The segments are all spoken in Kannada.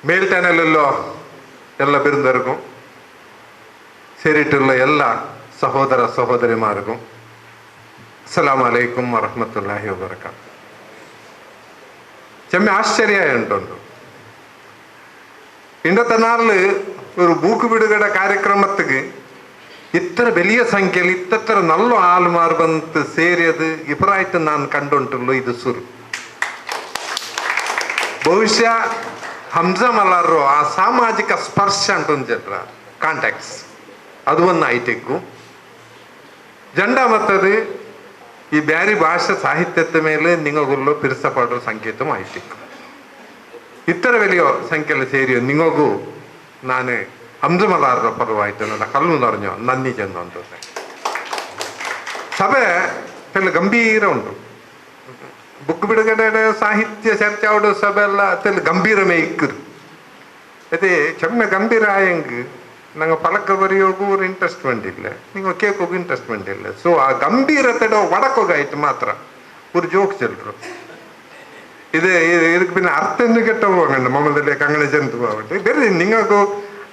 മേൽചാനലിലോ എല്ലാ ബിരുദർക്കും ಸೇರಿಟ್ಟುള്ള ಎಲ್ಲ ಸಹೋದರ ಸಹೋದರಿಮಾರಿಗೂ ಅಸ್ಸಲಾಮು ಅಲೈಕುಂ ವರಹ್ಮത്തുള്ളാഹി വബറകാതുഹു. ചെമ്മ ആശ്ചര്യമായിട്ടുണ്ട്. ഇന്നത്തെ നാളില് ഒരു ബുക്ക് ಬಿಡುಗಡ ಕಾರ್ಯಕ್ರಮಕ್ಕೆ ഇത്ര വലിയ സംഖ്യയിൽ ഇത്ര നല്ല ആൾമാർ ಬಂದು ಸೇರಿയത് ഇപ്രായിട്ട് ನಾನು ಕಂಡುಂಟುള്ളൂ ಇದು ಸುರು. ಬಹುಶಃ ಹಂಜಾ ಮಲಾರು ಆ ಸಾಮಾಜಿಕ ಸ್ಪರ್ಶ ಅಂಟೊಂದು ಕಾಂಟ್ಯಾಕ್ಟ್ಸ್ ಅದು ಒಂದು ಐಟೆಕ್ಕು ಜಂಡ ಮತ್ತದು ಈ ಬ್ಯಾರಿ ಭಾಷೆ ಸಾಹಿತ್ಯದ ಮೇಲೆ ನಿಮಗುಳ್ಳು ಪಿರಿಸಪಡುವ ಸಂಕೇತ ಐಟೆಕ್ಕು ಇತರ വലിയ ಸಂಖ್ಯೆಯಲ್ಲಿ ಸೇರಿಯೋ ನಿಮಗೂ ನಾನು ಹಂಜಮಲಾರ ಪರವಾಯಿತು ನನ್ನ ಕಲ್ಲು ನಿറഞ്ഞോ നന്ദി ചെന്നുണ്ട്. ಸಭೆ ಎಲ್ಲ ಗಂಭೀರ ಉಂಟು. ಬುಕ್ ಬಿಡುಗಡೆ ಸಾಹಿತ್ಯ ಚರ್ಚಾವಡು ಸಭೆ ಎಲ್ಲ ತೆಲ್ಲ ಗಂಭೀರಮೇ ಇಕ್ಕರು. ಅದೇ ಚೆಮ್ಮೆ ಗಂಭೀರ ಆಯಂಗ್ ನಂಗೆ ಫಲಕ ಬರೆಯೋಗೂ ஒரு ಇಂಟ್ರೆಸ್ಟ್ ಬಂದಿಲ್ಲ, ನೀವು ಕೇಕೋಗೂ ಇಂಟ್ರೆಸ್ಟ್ ಬಂದಿಲ್ಲ. ಸೊ ಆ ಗಂಭೀರತೆಡೋ ವಡಕೋಗಾಯ್ತು ಮಾತ್ರ ஒரு ಜೋಕ್ ಚೆಲ್ರು. ಇದು ಇದಕ್ಕೆ ಪಿನ್ನ ಅರ್ಥ ಕೆಟ್ಟ ಹೋಗಂಡ ಮಮ್ಮದಲ್ಲಿ ಕಂಗಣ ಜಂತು ಹೋಗ್ಬಿಟ್ಟು ಬೇರೆ ನಿಂಗೂ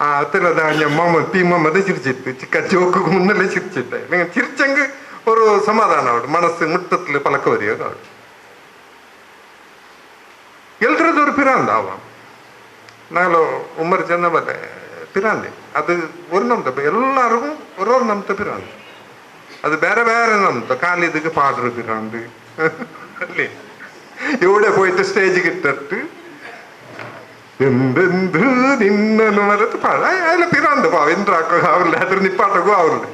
ಆ ಅತ್ತಲದ ಮಮ್ಮ ಮದ ಚಿರ್ಚಿತ್ತು ಚಿಕ್ಕ ಜೋಕು ಮುನ್ನಲ್ಲೇ ಚಿರ್ಚಿತ್ತೆ ನೀವು ಚಿರ್ಚಂಗ್ ஒரு ಸಮಾಧಾನ ಅವಡು ಮನಸ್ಸು ಮುಟ್ಟತ್ಲು ಫಲಕ ಬರೆಯೋಗ ಅವಡು ಎಲ್ರದವ್ರು ಪಿರಾಂದ ಅವ ನಾನು ಉಮ್ಮರ್ ಜನ ಬಲ್ಲೆ ಪಿರಾಂದೆ ಅದು ஒரு ನಮ್ದು ಎಲ್ಲರಿಗೂ ஒரு ನಮ್ದು ಪಿರಾಂದು ಅದು ಬೇರೆ ಬೇರೆ ನಮ್ದು ಕಾಲಿದಕ್ಕೆ ಪಾಡ್ರು ಪಿರಾಂದು ಅಲ್ಲಿ ഇവിടെ പോയിട്ട് സ്റ്റേജ് കിട്ടിട്ട് എന്തെന്ത് നിന്നു മരത്ത് അതിലെ പിറാണ്ട് പാവെന്താക്കോ അവരുടെ അത്ര നിപ്പാട്ടക്കോ അവരുടെ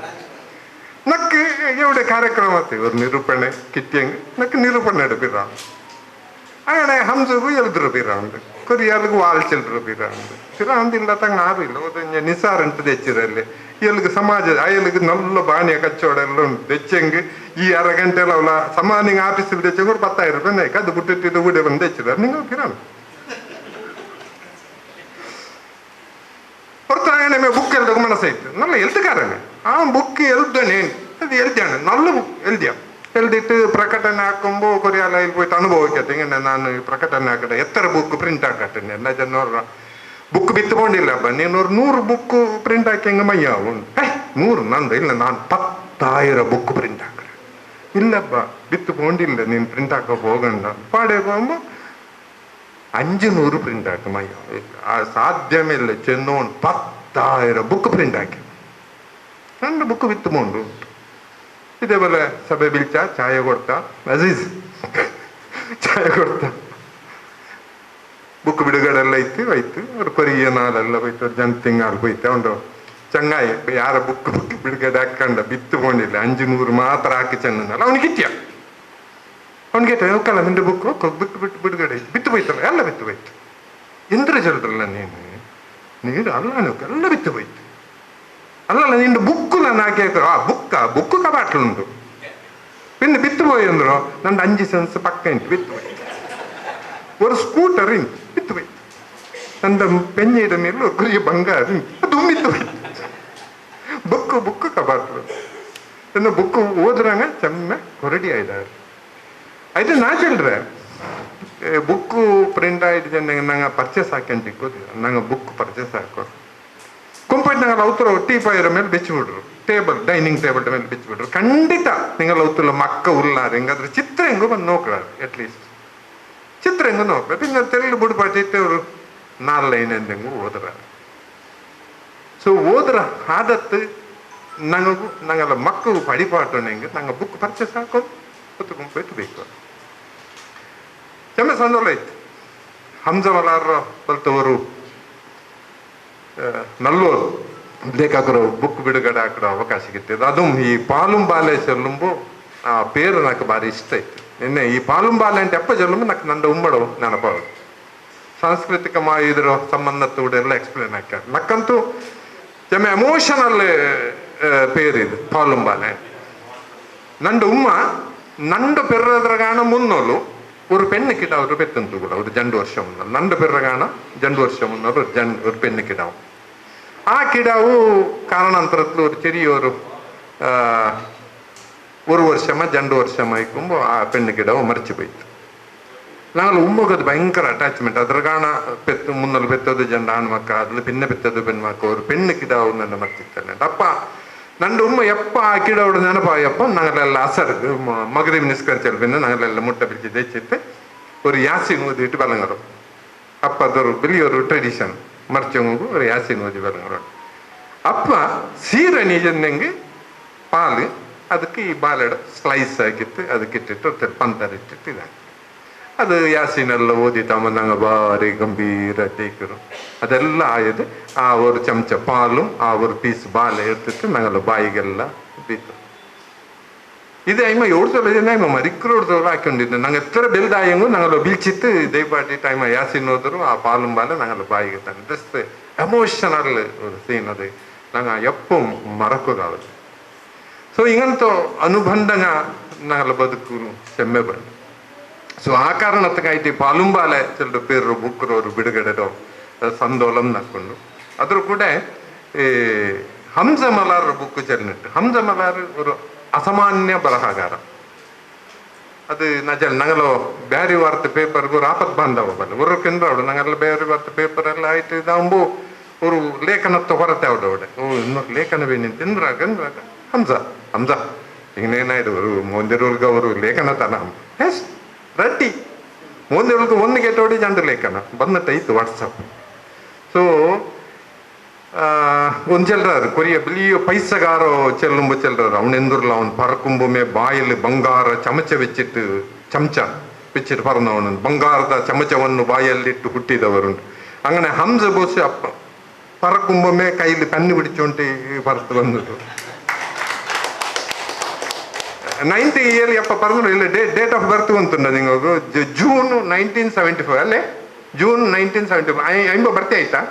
നക്ക് എവിടെ ಕಾರ್ಯಕ್ರಮത്തെ ഒരു ನಿರೂಪಣೆ കിട്ടിയെങ്കിൽ നക്ക് ನಿರೂಪಣೆ പിറാണ്ട് അങ്ങനെ ഹംസಗೂ ಎಲ್ದ್ರು പിറാണ്ട് ಕೊರಿಯಾಲ್ಗೂ ವಾಲ್ಚೆಲ್ರು പിറാണ്ട് പിറാಂದಿಲ್ಲ ತಂಗ ಆರಿಲ್ಲ ಒಂದು ನಿಸಾರಂಟು ತೆಚ್ಚಿರಲ್ಲಿ ಎಲ್ಗೆ ಸಮಾಜ ಅಯಲ್ಗೆ ನಲ್ಲ ಬಾಣಿಯ ಕಚ್ಚೋಡ ಎಲ್ಲ ಉಂಟು ತೆಚ್ಚಂಗೆ ಈ ಅರಗಂಟೆಲ್ಲ ಅವಳ ಸಮಾನಿಗೆ ಆಫೀಸಲ್ಲಿ ತೆಚ್ಚಂಗೆ ஒரு 10,000 ರೂಪಾಯಿ ಅದು ಬಿಟ್ಟಿಟ್ಟು ಕೂಡ ಬಂದು ತೆಚ್ಚಿದಾರೆ നിങ്ങൾ പിറാണ്ട് ಹೊರತಾಗಣೆ ಬುಕ್ ಎಲ್ದಾಗ ಮನಸ್ಸಾಯ್ತು ನಲ್ಲ ಎಲ್ತುಕಾರನೆ ಆ ಬುಕ್ ಎಲ್ದಾನೆ ಅದು ಎಲ್ದಾನೆ ನಲ್ಲ ಬುಕ್ ಎಲ್ದಿಟ್ಟು ಪ್ರಕಟಣೆ ಹಾಕೊಂಬೋ ಕೊರಿಯಾಲ ಇಲ್ಲಿ പോയിട്ട് ಅನುಭವಕ್ಕೆ ಹಿಂಗೆ ನಾನು ಪ್ರಕಟಣೆ ಹಾಕಡೆ ಎತ್ತರ ಬುಕ್ ಪ್ರಿಂಟ್ ಹಾಕಟ್ಟೆ ಎಲ್ಲ ಜನರು ಬುಕ್ ಬಿತ್ತುಕೊಂಡಿಲ್ಲ ಹಬ್ಬ ನೀನು 100 ಬುಕ್ ಪ್ರಿಂಟ್ ಹಾಕಿ ಹಂಗೆ ಮಯ್ಯ ಉಂಟು 100 ನಂದು ಇಲ್ಲ ನಾನು 10,000 ಬುಕ್ ಪ್ರಿಂಟ್ ಹಾಕಡೆ ಇಲ್ಲಬ್ಬ ಬಿತ್ತುಕೊಂಡಿಲ್ಲ ನೀನು ಪ್ರಿಂಟ್ ಹಾಕೋಕೆ ಹೋಗಂಡ ಪಾಡೇಗೋ ಅಂಬ 500 ಪ್ರಿಂಟ್ ಹಾಕಿ ಮಯ್ಯ ಸಾಧ್ಯಮಿಲ್ಲ ಚೆನ್ನೋನ್ 10,000 ಬುಕ್ ಪ್ರಿಂಟ್ ಹಾಕಿ ನನ್ನ ಬುಕ್ ಬಿತ್ತುಕೊಂಡು ഇതേപോലെ സഭ വിളിച്ച ചായ കൊടുത്ത അസീസ് ചായ കൊടുത്ത ബുക്ക് ಬಿಡುಗಡೆಲ್ಲ ಇತ್ತು ಹೋಯ್ತು ಅವ್ರು ಕೊರಿಯ ನಾಳೆಲ್ಲ ಹೋಯ್ತು ಅವ್ರು ಜನ ತಿಂಗಳು ಹೋಯ್ತು ಅವನು ಚಂಗಾಯಿ ಯಾರ ಬುಕ್ ಬಿಡುಗಡೆ ಹಾಕೊಂಡ ಬಿತ್ತುಕೊಂಡಿಲ್ಲ 500 ಮಾತ್ರ ಹಾಕಿ ಚೆನ್ನಲ್ಲ ಅವನಿಗೆ ಇತ್ಯ ಅವನಿಗೆ ಹೋಗಲ್ಲ ನಿಂದು ಬುಕ್ ಬಿಡುಗಡೆ ಬಿತ್ತು ಹೋಯ್ತಲ್ಲ ಎಲ್ಲ ಬಿತ್ತು ಹೋಯ್ತು ಎಂದ್ರ ಜಲ್ರಲ್ಲ ನೀನು ಅಲ್ಲ ಎಲ್ಲ ಬಿತ್ತು ಹೋಯ್ತು ಅಲ್ಲಲ್ಲ ನಿಂದು ಬುಕ್ಕು ನಾನು ಹಾಕಿ ಆ ಬುಕ್ಕು ಕಬಾಟ್ಲುಂಟು പിന്നെ ಬಿತ್ತುപോയി ಅಂದ್ರು ನಂದು 5 ಸೆನ್ಸ್ ಪಕ್ಕ ಇಂಟು ಬಿತ್ತುപോയി ഒരു ಸ್ಕೂಟರ್ ಇಂಟು ಬಿತ್ತುപോയി ನಂದು ಪೆನ್ನಿಡ ಮೇಲೆ ഒരു കുറിയ ಬಂಗಾರ ಅದು ಬಿತ್ತುപോയി ಬುಕ್ಕು ಕಬಾಟ್ಲು ಇನ್ನು ಬುಕ್ಕು ಓದ್ರಂಗ ಚೆಮ್ಮೆ ಹೊರಡಿ ಆಯ್ದಾರೆ ಆಯ್ತು ನಾ ಚೆಲ್ರೆ ಬುಕ್ಕು ಪ್ರಿಂಟ್ ಆಯ್ತು ನಂಗೆ ಪರ್ಚೇಸ್ ಹಾಕ್ಯಂಟಿಕ್ಕೋದು ನಂಗೆ ಬುಕ್ ಪರ್ಚೇಸ್ ಹಾಕೋ ಕೊಂಪಾಯ್ತು ನಂಗೆ ಅವತರ ಟೀಪಾಯರ ಮೇಲೆ ಬೆಚ್ಚಿಬಿಡ್ರು ಟೇಬಲ್ ಡೈನಿಂಗ್ ಟೇಬಲ್ ಮೇಲೆ ಬೆಚ್ಚಿಬಿಡ್ರು ಖಂಡಿತ ನಿಂಗೆ ಅವತ್ತಲ್ಲ ಮಕ್ಕ ಉಲ್ಲಾರ ಹಿಂಗಾದ್ರೆ ಚಿತ್ರ ಹೆಂಗೋ ಬಂದು ನೋಕ್ರಾರು ಅಟ್ಲೀಸ್ಟ್ ಚಿತ್ರ ಹೆಂಗೋ ನೋಕ್ರ പിന്നെ ತೆರಳು ಬಿಡ್ಪಾಟಿಟ್ಟು ಅವರು 4 ಲೈನ್ ಎಂದಂಗೂ ಓದ್ರಾರು. ಸೊ ಓದ್ರ ಆದತ್ತು ನಂಗೆಲ್ಲ ಮಕ್ಕಳು ಪಡಿಪಾಟು ಹೆಂಗೆ ನಂಗೆ ಬುಕ್ ಪರ್ಚೇಸ್ ಹಾಕೊಂಡು ಹೊತ್ತುಕೊಂಡ್ಬಿಟ್ಟು ಬೇಕು ಚೆಮ್ಮೆ ಸಂದೋಲ ಇತ್ತು. ಹಂಸಮಲಾರ ಬಲ್ತವರು ನಲ್ಲೂರು ಲೇಖಕರು ಬುಕ್ ಬಿಡುಗಡೆ ಹಾಕೋ ಅವಕಾಶ ಸಿಕ್ಕಿತ್ತು. ಅದು ಈ ಪಾಲುಂಬಾಲೆ ಚೆಲ್ಲುಂಬು ಆ ಪೇರು నాకు ಭಾರಿ ಇಷ್ಟ ಇತ್ತು. ನಿನ್ನೆ ಈ ಪಾಲುಂಬಾಲೆ ಅಂತ ಎಪ್ಪ ಚೆಲ್ಲುಂಬು నాకు ನಂದು ಉಮ್ಮಡು ನೆನಪಾಗ ಸಾಂಸ್ಕೃತಿಕ ಇದ್ರ ಸಂಬಂಧತ್ತೂടെ ಎಲ್ಲ ಎಕ್ಸ್ಪ್ಲೇನ್ ಹಾಕ್ಯಾರ. ನಕ್ಕಂತೂ ಚೆಮ್ಮೆ ಎಮೋಷನಲ್ പേര് ഇത് പാലുംബാലെ. ನಂದು ಉಮ್ಮ ನಂದು ಪೆರ್ರದ್ರಗಾಣ ಮುನ್ನೋಲು ഒരു പെണ്ണ് കിടാവ് ഒരു പെത്തെന്തു കൂടെ ഒരു 2 വർഷം മുന്നേ ನಂದು ಪೆರ್ರಗಾಣ 2 വർഷം മുന്നേ ഒരു പെണ്ണ് കിടാവ്. ആ കിടാവ് കാരണാന്തരത്തിൽ ഒരു ചെറിയൊരു 1 വർഷമോ 2 വർഷമായിക്കുമ്പോൾ ആ പെണ്ണ് കിടാവ് മരിച്ചു പോയിട്ട് ഞങ്ങൾ ഉമ്മക്കത് ഭയങ്കര അറ്റാച്ച്മെന്റ് അത്ര കാണാ മുന്നൽ പെത്തത് ജണ്ട ആൺമക്ക അതിൽ പിന്നെ പെത്തത് പെൺമക്ക ഒരു പെണ്ണുക്കിടാവുന്ന എൻ്റെ മർത്തിത്തന്നെ അപ്പ ನನ್ನ ಉಮ್ಮ ಎಪ್ಪ ಹಾಕಿಡೋಡು ನೆನಪಾಯಪ್ಪ ನಾಗಲೆಲ್ಲ ಅಸರ್ದು ಮಗರಿಬ್ ನಿಸ್ಕರಿಸಲ್ പിന്നെ ഞങ്ങളെല്ലാം മുട്ട പിടിച്ച് തേച്ചിട്ട് ഒരു യാസിൻ ഓതിയിട്ട് വിളങ്ങറും അപ്പം അതൊരു വലിയൊരു ട്രഡീഷൻ മറിച്ചങ്ങ് ഒരു യാസിൻ ഓതി വിളങ്ങറും അപ്പ സീരണി ചെന്നെങ്കിൽ പാല് ಅದಕ್ಕೆ ಈ ಬಾಲೆಡ ಸ್ಲೈಸ್ ಆಗಿತ್ತು ಅದಕ್ಕೆ ಇಟ್ಟಿಟ್ಟು ಪಂತರ ಇಟ್ಟಿಟ್ಟು ಇದಾಗಿ ಅದು ಯಾಸಿನೆಲ್ಲ ಓದಿತಾಮ ನಂಗೆ ಭಾರಿ ಗಂಭೀರ ಟೇಕರು ಅದೆಲ್ಲ ಆಯ್ದು ಆ ಒಂದು ಚಮಚ ಪಾಲು ಆ ಒಂದು ಪೀಸ್ ಬಾಲೆ ಇರ್ತಿತ್ತು ನಂಗೆಲ್ಲ ಬಾಯಿಗೆಲ್ಲ ಬೀತು ಇದು ಐಮ ಓಡ್ಸೋಲ್ಲ ಐಮ ಮರಿಕ್ರು ಓಡ್ಸೋಲ್ಲ ಹಾಕೊಂಡಿದ್ದೆ ನಂಗೆ ಎತ್ತರ ಬೆಲ್ದಾಯಂಗು ನಂಗೆಲ್ಲ ಬೀಳ್ಚಿತ್ತು ದಯಪಾಟಿ ಟೈಮ ಯಾಸಿನ್ ಹೋದ್ರು ಆ ಪಾಲು ಬಾಲೆ ನಂಗೆಲ್ಲ ಬಾಯಿಗೆ ತಾನೆ ಜಸ್ಟ್ ಎಮೋಷನಲ್ ಸೀನ್ ಅದು ನಂಗೆ ಎಪ್ಪು ಮರಕೋದಾವದು ಸೊ ಇಂಗಂತ ಅನುಬಂಧಂಗ ನಂಗೆಲ್ಲ ಬದುಕು ಚೆಮ್ಮೆ ಬಂದು ಸೊ ಆ ಕಾರಣಕ್ಕಾಯ್ತು ಪಾಲುಂಬಾಲೆ ಚೆಲ್ಲರು ಪೇರು ಬುಕ್ಕರವರು ಬಿಡುಗಡೆರೋ ಸಂದೋಲಂ ನಕ್ಕೊಂಡು ಅದ್ರ ಕೂಡ ಈ ಹಂಸ ಮಲಾರ್ ಬುಕ್ ಚೆಲ್ಲಿಟ್ಟು ಹಂಸ ಮಲಾರ್ ಒಂದು ಅಸಾಮಾನ್ಯ ಬರಹಗಾರ ಅದು ನಜಲ್ ನಂಗಲು ಬ್ಯಾರಿ ವಾರ್ತೆ ಪೇಪರ್ಗೂ ರಾಪತ್ ಬಾಂಧವ ಬಲ್ಲ ಒಂದು ಕೆಂದ್ರವಳು ನಂಗೆಲ್ಲ ಬ್ಯಾರಿ ವಾರ್ತೆ ಪೇಪರ್ ಎಲ್ಲ ಆಯ್ತು ಇದಾಂಬು ಒಂದು ಲೇಖನತ್ವ ಹೊರತೆ ಅವಡವಡೆ ಓ ಇನ್ನೊಂದು ಲೇಖನವೇ ನೀನು ತಿಂದ್ರಾಗ ಹಂಸ ಹಂಸ ಇನ್ನೇನಾಯ್ತು ಅವರು ಮುಂದಿರೋರ್ಗ ಅವರು ಲೇಖನ ತನ ಎಸ್ ರೆಡ್ಡಿ ಮುಂದಿರೋರ್ಗ ಒಂದು ಗೆಟ್ಟೋಡಿ ಜಂಡು ಲೇಖನ ಬಂದಟ್ಟೈತು ವಾಟ್ಸಪ್ ಸೊ ಒಂದು ಚೆಲ್ರಾರು ಕೊರಿಯ ಬಿಲಿಯೋ ಪೈಸಗಾರೋ ಚೆಲ್ಲುಂಬ ಚೆಲ್ರಾರು ಅವನೆಂದುರ್ಲ ಅವನು ಪರಕುಂಬುಮೆ ಬಾಯಲ್ಲಿ ಬಂಗಾರ ಚಮಚ വെച്ചിട്ട് ಚಮಚ വെച്ചിട്ട് പറന്നവನು ಬಂಗಾರದ ಚಮಚವನ್ನು ಬಾಯಲ್ಲಿಟ್ಟು ಹುಟ್ಟಿದವರುಂಟು അങ്ങനെ ಹಂಸ ಬೋಸ್ ಅಪ್ಪ പറക്കുമ്പമേ കയ്യിൽ പെണ്ണ് പിടിച്ചോണ്ട് പുറത്ത് വന്നിട്ടു 90 ഇയർ അപ്പൊ പറഞ്ഞു ഇല്ല ഡേറ്റ് ഓഫ് ബർത്ത് വന്നിട്ടുണ്ട് നിങ്ങൾക്ക് ജൂൺ 1975 ಅಲ್ಲೇ ಜೂನ್ 1975 ಐಂಬ ಬರ್ತೆ ಆಯ್ತಾ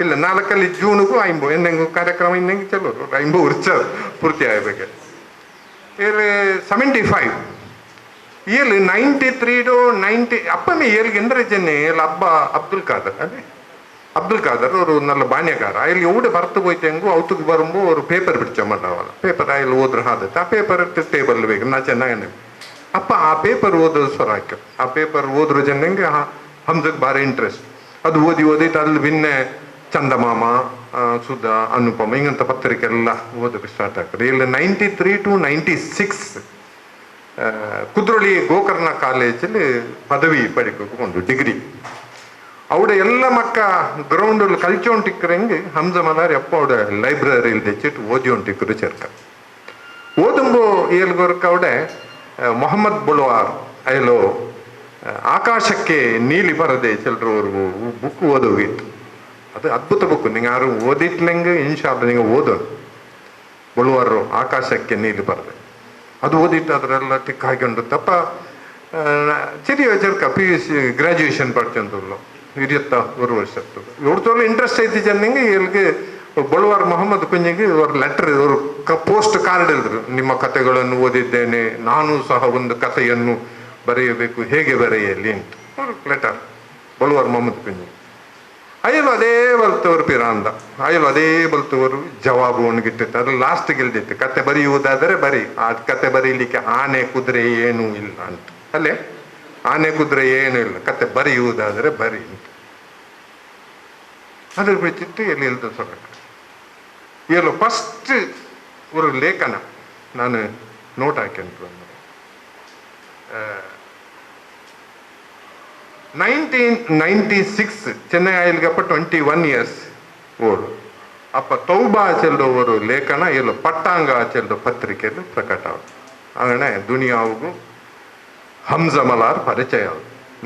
ಇಲ್ಲ 4 ಜೂನ್ಗೂ ಐಂಬು ಎಂದೆಂಗು ಕಾರ್ಯಕ್ರಮ ಇನ್ನೆಂಗೆ ಚಲೋರು ಐಂಬು ವರ್ಷ ಪೂರ್ತಿ ಆಗ್ಬೇಕು ಇಲ್ಲಿ 75 ಇಲ್ಲಿ 93 to 90 ಅಪ್ಪನೇ ಏಳಿಗೆ ಎಂದ್ರೆ ಚೆನ್ನೆ ಇಲ್ಲಿ ಹಬ್ಬ ಅಬ್ದುಲ್ ಖಾದರ್ ಅದೇ അബ്ദുൽ ഖാദർ ഒരു നല്ല ബാണ്യക്കാരൻ അതിൽ എവിടെ പുറത്ത് പോയിട്ടെങ്കിൽ ഔത്തുക്ക് വരുമ്പോൾ ഒരു പേപ്പർ പിടിച്ചാൽ മണ്ടാവല്ല പേപ്പർ അതിൽ ഓದ್ರ ಹಾದತ್ತೆ ಆ ಪೇಪರ್ ಟೇಬಲ್ ಬೇಕು ನಾ ಚೆನ್ನಾಗಿ ಅಪ್ಪ ಆ ಪೇಪರ್ ಓದೋದು ಸ್ವರಾಕ್ಯ ಆ ಪೇಪರ್ ಓದ್ರ ಜನಂಗೆ ಹಮ್ಸಕ್ಕೆ ಭಾರಿ ಇಂಟ್ರೆಸ್ಟ್ ಅದು ಓದಿಟ್ಟು ಅಲ್ಲಿ ಭಿನ್ನೆ ಚಂದಮಾಮ ಸುಧಾ ಅನುಪಮ ಹಿಂಗಂತ ಪತ್ರಿಕೆ ಎಲ್ಲ ಓದಕ್ಕೆ ಸ್ಟಾರ್ಟ್ ಆಗ್ತದೆ ಇಲ್ಲಿ 93 to 96 ಕುದ್ರೋಳಿ ಗೋಕರ್ಣ ಕಾಲೇಜಲ್ಲಿ ಪದವಿ ಪಡಿಕೊಂಡು ಡಿಗ್ರಿ അവിടെ എല്ലാ മക്ക ഗ്രൗണ്ടിൽ കളിച്ചോണ്ടിരിക്കുന്നെങ്കിൽ ഹംസ മലാർ എപ്പോൾ അവിടെ ലൈബ്രറിയിൽ വെച്ചിട്ട് ഓതിക്കൊണ്ടിരിക്കുന്നു ചേർക്കാം ഓതുമ്പോൾ ഏൽഗോർക്ക് അവിടെ ಮೊಹಮ್ಮದ್ ಬುಲ್ವಾರ್ ಅಯ್ಯಲೋ ಆಕಾಶಕ್ಕೆ ನೀಲಿ ಪರದೆ ಚಿಲ್ಲರ ஒரு ಬುಕ್ ಓದೋಗಿತ್ತು ಅದು ಅದ್ಭುತ ಬುಕ್ ನೀವು ಯಾರು ಓದಿಟ್ಲೆಂಗೆ ಇನ್ಶಾಲ್ಲ ನೀವು ಓದೋದು ಬುಲ್ವಾರು ಆಕಾಶಕ್ಕೆ ನೀಲಿ ಪರದೆ ಅದು ಓದಿಟ್ಟು ಅದರೆಲ್ಲ ಟಿಕ್ ಹಾಕೊಂಡು ತಪ್ಪ ചെറിയ ചെറുക്ക PUC ಗ್ರಾಜುಯೇಷನ್ പഠിച്ചെന്നുള്ളൂ 21 ವರ್ಷದ್ದು ಇವ್ರದೊಳ್ಳೆ ಇಂಟ್ರೆಸ್ಟ್ ಐತಿ ಚೆನ್ನಂಗೆ ಇಲ್ಲಿಗೆ ಬಳುವಾರ್ ಮೊಹಮ್ಮದ್ ಕುಂಜಿಗೆ ಒಂದು ಲೆಟರ್ ಅವರು ಪೋಸ್ಟ್ ಕಾರ್ಡ್ ಹೇಳಿದ್ರು ನಿಮ್ಮ ಕಥೆಗಳನ್ನು ಓದಿದ್ದೇನೆ ನಾನು ಸಹ ಒಂದು ಕಥೆಯನ್ನು ಬರೆಯಬೇಕು ಹೇಗೆ ಬರೆಯಲಿ ಅಂತ ಅವ್ರ ಲೆಟರ್ ಬಳುವಾರ್ ಮೊಹಮ್ಮದ್ ಕುಂಜಿ ಅಯ್ಯಲು ಅದೇ ಬಲ್ತವರು ಪಿರಾಂದ ಅಯ್ಯಲು ಅದೇ ಬಲ್ತವರು ಜವಾಬು ಅವನಿಗಿಟ್ಟಿತ್ತು ಅದು ಲಾಸ್ಟ್ಗೆ ಇಲ್ದಿತ್ತು ಕತೆ ಬರೆಯುವುದಾದರೆ ಬರಿ ಆ ಕತೆ ಬರೀಲಿಕ್ಕೆ ಆನೆ ಕುದುರೆ ಏನೂ ಇಲ್ಲ ಅಂತ ಅಲ್ಲೇ ಆನೆ ಕುದುರೆ ಏನೂ ಇಲ್ಲ ಕತೆ ಬರೆಯುವುದಾದರೆ ಬರಿ ಅಂತ ಅದ್ರ ಬಿಟ್ಟಿಟ್ಟು ಎಲ್ಲಿ ಇಲ್ದ ಸೊರಕ ಇವೆಲ್ಲ ಫಸ್ಟ್ ಒಂದು ಲೇಖನ ನಾನು ನೋಟ್ ಹಾಕ್ಯಂತು 1996 ಚೆನ್ನೈ ಆಯಿಲ್ಗಪ್ಪ 21 ಇಯರ್ಸ್ ಓಡು ಅಪ್ಪ ತೌಬಾ ಚೆಲ್ಲೋ ಒಂದು ಲೇಖನ ಎಲ್ಲೋ ಪಟ್ಟಾಂಗ ಚೆಲ್ಲೋ ಪತ್ರಿಕೆಯಲ್ಲಿ ಪ್ರಕಟ അങ്ങനെ ದುನಿಯಾವಿಗೂ ಹಂಸ ಮಲಾರ್ ಪರಿಚಯ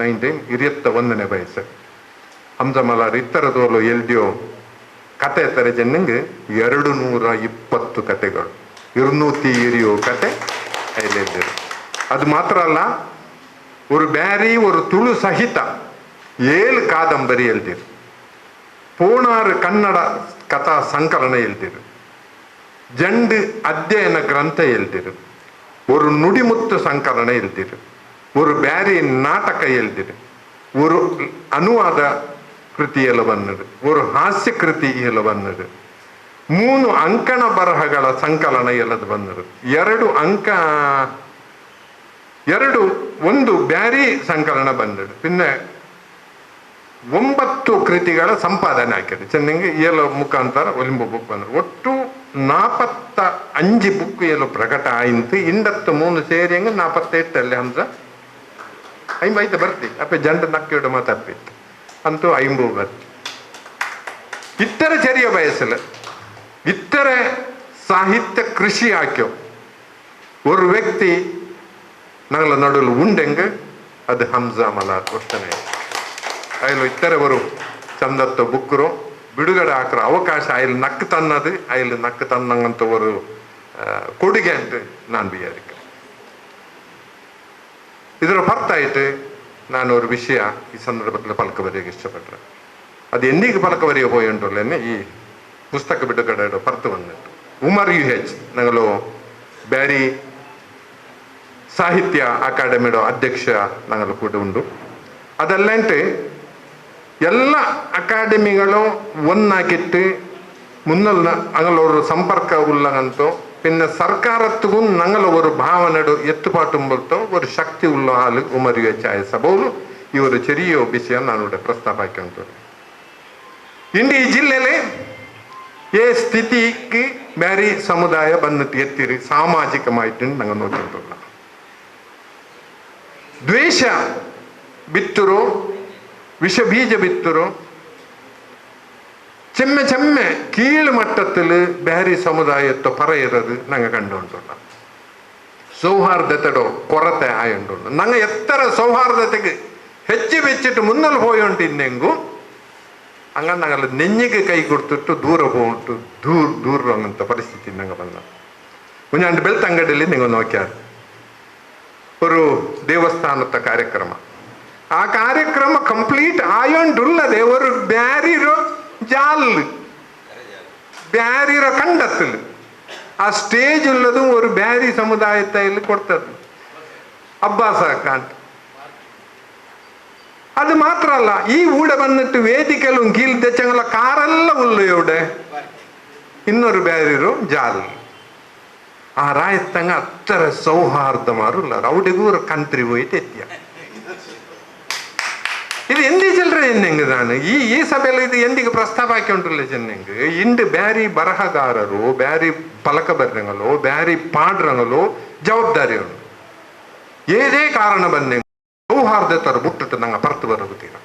1921ನೇ ವಯಸ್ಸಲ್ಲಿ ಹಂಸ ಮಲಾರ್ ಇತ್ತರದೋಲು ಎಲ್ದಿಯೋ ಕತೆ ತರ ಜನಂಗೆ 220 ಕತೆಗಳು 220 ಕತೆ ಎಲ್ಲಿದ್ದರು ಅದು ಮಾತ್ರ ಅಲ್ಲ ஒரு ಬ್ಯಾರಿ ஒரு ತುಳು ಸಹಿತ 7 ಕಾದಂಬರಿ ಎಲ್ದಿರು 16 ಕನ್ನಡ ಕಥಾ ಸಂಕಲನ ಎಲ್ದಿರು 2 ಅಧ್ಯಯನ ಗ್ರಂಥ ಎಲ್ದಿರು ஒரு ನುಡಿಮುತ್ತು ಸಂಕಲನ ಎಲ್ದಿರು ஒரு ಬ್ಯಾರಿ ನಾಟಕ ಎಲ್ದಿರು ஒரு ಅನುವಾದ ಕೃತಿ ಎಲ್ಲ ಬಂದದು ஒரு ಹಾಸ್ಯ ಕೃತಿ ಎಲ್ಲ ಬಂದದು 3 ಅಂಕಣ ಬರಹಗಳ ಸಂಕಲನ ಎಲ್ಲದು ಬಂದದು 2 ಅಂಕ ಒಂದು ಬ್ಯಾರಿ ಸಂಕಲನ ಬಂದದ್ದು, ಪಿನ್ನೆ 9 ಕೃತಿಗಳ ಸಂಪಾದನೆ ಹಾಕಿದೆ ಚೆನ್ನಂಗೆ ಏಳು ಮುಖಾಂತರ ಒಲಿಂಬ ಬುಕ್ ಬಂದ್ರು. ಒಟ್ಟು 45 ಬುಕ್ ಏಳು ಪ್ರಕಟ ಆಯ್ತು. 3 ಸೇರಿಯಂಗೆ 48 ಹಂಸ 55 ಬರ್ತಿ ಅಪ್ಪ ಜಂಡ ನಕ್ಕಿಡ ಮಾತಪ್ಪಿತ್ತು ಅಂತೂ 50 ಬರ್ತಿ. ಇತ್ತರ ചെറിയ വയസ്സിൽ ഇത്തര സാഹിത്യ കൃഷി ആക്കിയോ ഒരു വ്യക്തി ഞങ്ങളുടെ നടുവിൽ ഉണ്ടെങ്കിൽ ಅದು ಹಂಸಾ ಮಲಾರ್ ಒಟ್ಟನೆ. ಅಯ್ಲು ಇತ್ತರ ಅವರು ಚಂದತ್ತ ಬುಕ್ಕರು ಬಿಡುಗಡೆ ಹಾಕ್ರ ಅವಕಾಶ ಅಯ್ಲು ನಕ್ಕು ತನ್ನದು ಅಯ್ಲು ನಕ್ಕು ತನ್ನಂಗಂತ ஒரு ಕೊಡುಗೆ ಅಂತ ನಾನು ವಿಚಾರಿக்கிறேன். ಇದರ ಹೊರತಾയിട്ട് ನಾನು ഒരു ವಿಷಯ ಈ ಸಂದರ್ಭದಲ್ಲಿ ಪಲಕ ಬರೆಯಕ್ಕೆ ಇಷ್ಟಪಟ್ಟರೆ, ಅದು ಎಂದಿಗೆ ಪಲಕ ಬರೆಯ ಹೋಯಿ ಉಂಟಲ್ಲೇನೆ ಈ ಪುಸ್ತಕ ಬಿಡುಗಡೆ ಹೊರತು ಬಂದಿತ್ತು. ಉಮರ್ UH ഞങ്ങളോ ಬ್ಯಾರಿ ಸಾಹಿತ್ಯ ಅಕಾಡೆಮಿയുടെ ಅಧ್ಯಕ್ಷ ഞങ്ങൾ ಕೂಡ ಉಂಟು. ಅದಲ್ಲಂಟು ಎಲ್ಲ ಅಕಾಡೆಮಿಗಳು ഒന്നാക്കിയിട്ട് മുന്നുള്ള ഞങ്ങളൊരു ಸಂಪರ್ಕ ഉള്ളങ്ങಂತೋ പിന്നെ സർക്കാരത്തും ഞങ്ങൾ ഒരു ഭാവനയുടെ എത്തുപാട്ടുമ്പോഴത്തോ ഒരു ശക്തി ഉള്ള ആള് ഉമർ UH ആയ സഭയിലും ഈ ഒരു ചെറിയ വിഷയം ഞാനിവിടെ പ്രസ്താവിക്കുന്നുണ്ട്. ಇಂಡಿ ಈ ಜಿಲ್ಲೆಯಲ್ಲಿ ಈ ಸ್ಥಿತಿಗೆ ಬ್ಯಾರಿ ಸಮುದಾಯ ಬಂದಿಟ್ಟು ಎತ್ತಿರಿ ಸಾಮಾಜಿಕಮಾയിട്ട് ನಂಗೆ ನೋಡ್ತಿಲ್ಲ. ದ್ವೇಷ ಬಿತ್ತರೋ ವಿಷ ಬೀಜ ಬಿತ್ತರೋ ചെമ്മ കീഴ് മട്ടത്തിൽ ಬ್ಯಾರಿ ಸಮುದಾಯத்தை പറയുന്നത് ഞങ്ങൾ കണ്ടുകൊണ്ടുള്ള സൗഹാർദ്ദത്തോ കൊറത്തെ ആയുണ്ടുള്ള ഞങ്ങൾ എത്ര സൗഹാർദ്ദത്തേക്ക് ಹೆಚ್ಚು വെച്ചിട്ട് മുന്നോട്ട് പോയോണ്ടിന്നെങ്കും അങ്ങനെ ഞങ്ങൾ നെഞ്ഞിക്ക് ಕೈ ಕೊಡ್ತಿಟ್ಟು ದೂರ ಹೋಗ್ಬಿಟ್ಟು ದೂರ അങ്ങനത്തെ ಪರಿಸ್ಥಿತಿ ನಂಗೆ ಬಂದ. ಮುಂಜಾನೆ ಬೆಳ್ತಂಗಡಿಯಲ್ಲಿ ನೀವು ನೋಕ್ಯಾರ ഒരു ದೇವಸ್ಥಾನದ ಕಾರ್ಯಕ್ರಮ. ಆ ಕಾರ್ಯಕ್ರಮ ಕಂಪ್ಲೀಟ್ ಆಯೋണ്ടുള്ളದೆ ഒരു ಬ್ಯಾರಿರೋ ജാലില് ಬ್ಯಾರಿರೋ കണ്ടത്തില് ആ സ്റ്റേജ് ഉള്ളതും ഒരു ಬ್ಯಾರಿ സമുദായത്തിൽ കൊടുത്തത് അബ്ബാസ് കാണ്ട്. അത് മാത്രല്ല ഈ ഊടെ വന്നിട്ട് വേദിക്കലും കീഴ് തെച്ചങ്ങളെ കാറെല്ലാം ഉള്ളു ഇവിടെ ಇನ್ನೊರು ಬ್ಯಾರಿರೋ ಜಾಲಿ. ಆ ರಾಯತ್ತಂಗ ಅತ್ತರ ಸೌಹಾರ್ದಮಾರುಲ್ಲ ಅವಡಿಗೂ ஒரு ಕಂತ್ರಿ ಹೋಯ್ತು ಎತ್ತಿಯ. ಇದು ಎಂದಿ ಚಿಲ್ಲರೆ ಎನ್ನೆಂಗದಾನು ಈ ಸಭೆಯಲ್ಲಿ ಇದು ಎಂದಿಗೆ ಪ್ರಸ್ತಾಪ ಹಾಕಿಕೊಂಡಿಲ್ಲ ಚೆನ್ನಂಗೆ. ಇಂದು ಬ್ಯಾರಿ ಬರಹಗಾರರು ಬ್ಯಾರಿ ಪಲಕ ಬರ್ರಂಗಲು ಬ್ಯಾರಿ ಪಾಡ್ರಂಗಲು ಜವಾಬ್ದಾರಿ ಉಂಟು. ಏದೇ ಕಾರಣ ಬಂದೆ ಸೌಹಾರ್ದತರ ಬಿಟ್ಟಿಟ್ಟು ನಂಗೆ ಪರ್ತು ಬರಗುತ್ತೀರ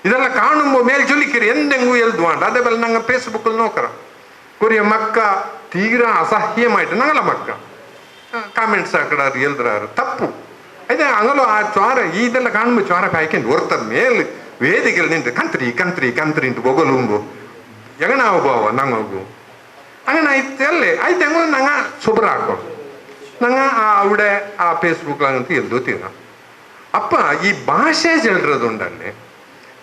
ಇದೆಲ್ಲ ಕಾಣುಂಬೋ ಮೇಲ್ ಚೊಲಿಕಿರಿ ಎಂದೆಂಗೂ ಎಲ್ದು ಮಾಡ. ಅದೇ ಬೆಲ್ಲ ನಂಗೆ ಫೇಸ್ಬುಕ್ಕಲ್ಲಿ ನೋಕರ ಕೊರಿಯ ಮಕ್ಕ ತೀರಾ ಅಸಹ್ಯಮಾಯ್ತು ನಂಗಲ್ಲ ಮಕ್ಕ ಕಾಮೆಂಟ್ಸ್ ಹಾಕಡಾರು ಎಲ್ದ್ರಾರು ತಪ್ಪು ಅದೇ ಅಂಗಲೋ ಆ ಚ್ವಾರ ಇದೆಲ್ಲ ಕಾಣುಂಬ ಚ್ವಾರ ಕಾಯ್ಕೊಂಡು ಹೊರ್ತದ ಮೇಲೆ ವೇದಿಕೆಯಲ್ಲಿ ನಿಂತು ಕಂತ್ರಿ ಇಂಟು ಬೊಗಲುಂಬು ಎಗನಾವು ಬಾವ ನಂಗೋಗು അങ്ങനെ ആയിട്ടല്ലേ ആയിട്ട് അങ്ങ് ഞങ്ങ സുബറാക്കും ഞങ്ങ അവിടെ ആ ഫേസ്ബുക്കിൽ അങ്ങനത്തെ എന്തോ തീരാം. അപ്പ ഈ ഭാഷ ചെല്ലുന്നതുണ്ടല്ലേ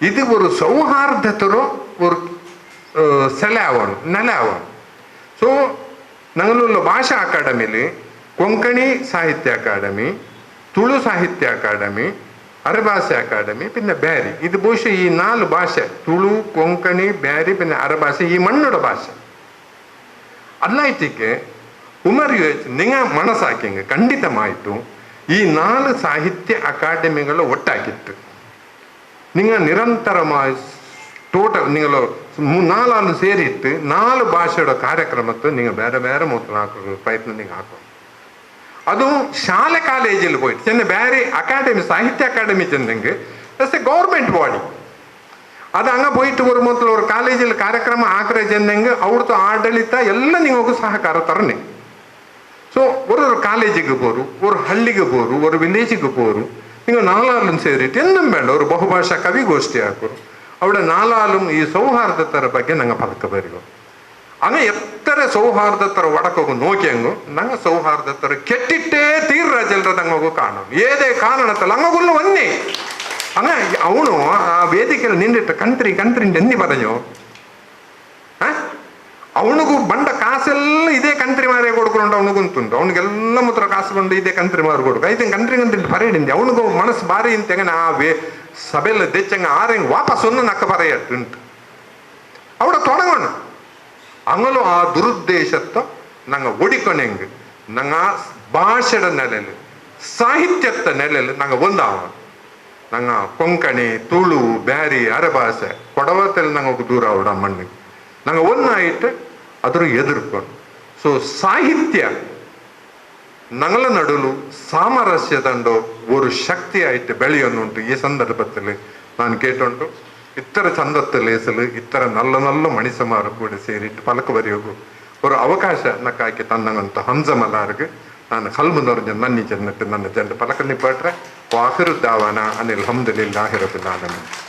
ഇത് ഒരു സൗഹാർദ്ദത്തോ ഒരു നിലയാവണം. ಸೊ ഞങ്ങളുള്ള ഭാഷಾ അക്കാഡമിയിൽ കൊങ്കണി സാഹിത്യ അക്കാഡമി, ತುಳು ಸಾಹಿತ್ಯ ಅಕಾಡೆಮಿ, ಅರಭಾಷೆ ಅಕಾಡೆಮಿ, പിന്നെ ಬ್ಯಾರಿ. ಇದು ಬಹುಶಃ ಈ 4 ಭಾಷೆ ತುಳು, ಕೊಂಕಣಿ, ಬ್ಯಾರಿ പിന്നെ ಅರಭಾಷೆ ಈ ಮಣ್ಣುಡ ಭಾಷೆ ಅಲ್ಲಾಯ್ತಿಗೆ ಉಮರ್ UH നിങ്ങൾ മനസ്സാക്കിയെങ്ക ಖಂಡಿತമായിട്ടും ഈ 4 സാഹിത്യ അക്കാഡമികൾ ഒട്ടാക്കിയിട്ട് നിങ്ങൾ നിരന്തരമായി ಟೋಟಲ್ നിങ്ങൾ 4 ಸೇರಿಟ್ಟು 4 ಭಾಷೆയുടെ ಕಾರ್ಯಕ್ರಮಕ್ಕೆ നിങ്ങൾ ಬೇರೆ ಬೇರೆ ಮೊದಲು ಹಾಕೋ ಪ್ರಯತ್ನ ನೀವು ಹಾಕೋ. ಅದು ಶಾಲೆ ಕಾಲೇಜಲ್ಲಿ ಹೋಯ್ತು ಚೆನ್ನ ಬ್ಯಾರಿ ಅಕಾಡೆಮಿ ಸಾಹಿತ್ಯ ಅಕಾಡೆಮಿ ಚೆಂದಂಗೆ ಎ ಗೌರ್ಮೆಂಟ್ ಬಾಡಿ ಅದು ಹಂಗ போயிட்டு ஒரு ಮೊದಲು ஒரு ಕಾಲೇಜಲ್ಲಿ ಕಾರ್ಯಕ್ರಮ ಹಾಕ್ರೆ ಚೆಂದಂಗೆ ಅವ್ರದ್ದು ಆಡಳಿತ ಎಲ್ಲ ನಿಮಗೂ ಸಹಕಾರ ತರನೆ. ಸೊ ஒரு ಕಾಲೇಜಿಗೆ ಬೋರು ஒரு ಹಳ್ಳಿಗೆ ಬೋರು ஒரு ವಿಲೇಜಿಗೆ ಬೋರು നിങ്ങൾ 4 ಸೇರಿಟ್ಟು എന്തും ಬೇಡ ഒരു ಬಹುಭಾಷಾ ಕವಿಗೋಷ್ಠಿ ಹಾಕೋರು അവിടെ 4 ಈ ಸೌಹಾರ್ದತರ ಬಗ್ಗೆ ನಂಗೆ ಪದಕ ಬರೆಯೋ ಹಂಗ ಎತ್ತರ ಸೌಹಾರ್ದತರ ಒಡಕೋಗು ನೋಕಿಯಂಗು ನಂಗೆ ಸೌಹಾರ್ದತರ ಕೆಟ್ಟಿಟ್ಟೇ ತೀರ್ರ ಜಲ್ರದಂಗೋಗು ಕಾಣೋದು ಏದೇ ಕಾರಣತ್ತಲ್ಲ ಹಂಗುಲ್ಲ ಒನ್ನಿ ಹಂಗ ಅವನು ಆ ವೇದಿಕೆಯಲ್ಲಿ ನಿಂದಿಟ್ಟು ಕಂತ್ರಿ ಎನ್ನಿ ಬರഞ്ഞോ ಅವನಿಗೂ ಬಂಡ ಕಾಸೆಲ್ಲ ಇದೇ ಕಂತ್ರಿ ಮಾರೇ ಕೊಡ್ಕೊಂಡು ಅವನಿಗುಂಟುಂಟು ಅವನಿಗೆಲ್ಲ ಮಾತ್ರ ಕಾಸು ಬಂದು ಇದೇ ಕಂತ್ರಿ ಮಾರು ಕೊಡ್ಕು ಐತೆ ಕಂತ್ರಿ ಪರೇಡಿಂದೆ ಅವನಿಗೂ ಮನಸ್ಸು ಬಾರಿ ಇಂತೆಂಗ ಆ ಸಭೆಯಲ್ಲಿ ದೆಚ್ಚಂಗ ಆರೆಂಗ್ ವಾಪಸ್ ಒಂದು ನಕ್ಕ ಪರೆಯಟ್ಟುಂಟು അവിടെ തുടങ്ങണം. അങ്ങനോ ആ ദുരുദ്ദേശത്തെ ഞങ്ങൾ ഒടിക്കണമെങ്കിൽ ഞങ്ങൾ ഭാഷയുടെ നിലയിൽ ಸಾಹಿತ್ಯದ ನೆಲೆಯಲ್ಲಿ ನಂಗೆ ಒಂದಾವ ನಂಗೆ ಕೊಂಕಣಿ ತುಳು ಬ್ಯಾರಿ ಅರಭಾಷೆ ಕೊಡವತ್ತಲ್ಲಿ ನಂಗೆ ದೂರ ಅವಡ ಮಣ್ಣಿಗೆ ನಂಗೆ ಒಂದಾಯಿಟ್ಟು ಅದ್ರ ಎದುರ್ಕೊಂಡು ಸೊ ಸಾಹಿತ್ಯ ನಂಗಳ ನಡುಲು ಸಾಮರಸ್ಯದಂಡು ಒಂದು ಶಕ್ತಿ ಆಯ್ತು ಬೆಳೆಯೋನ್ನುಂಟು ಈ ಸಂದರ್ಭದಲ್ಲಿ ನಾನು ಕೇಟುಂಟು ಇತ್ತರ ಚಂದತ್ತ ಲೇಸಲು ಇತ್ತರ ನಲ್ಲ ನಲ್ಲ ಮಣಿಸಮಾರು ಕೂಡ ಸೇರಿಟ್ಟು ಪಲಕ ಬರೆಯೋಗು ஒரு ಅವಕಾಶ ನಕ್ಕಾಕಿ ತನ್ನಂತ ಹಂಸಮಲಾರ್ಗೆ ನಾನು ಕಲ್ಮುನವ್ರ ನನ್ನಿ ಜನ್ನಟ್ಟು ನನ್ನ ಜನರು ಪಲಕನ್ನಿ ಪಟ್ರೆ ವಾಹಿರು ದಾವಾನ ಅನಿಲ್ ಹಮ್ದುಲಿಲ್ಲಾಹಿ ರಬ್ಬಿಲ್ ಆಲಮೀನ್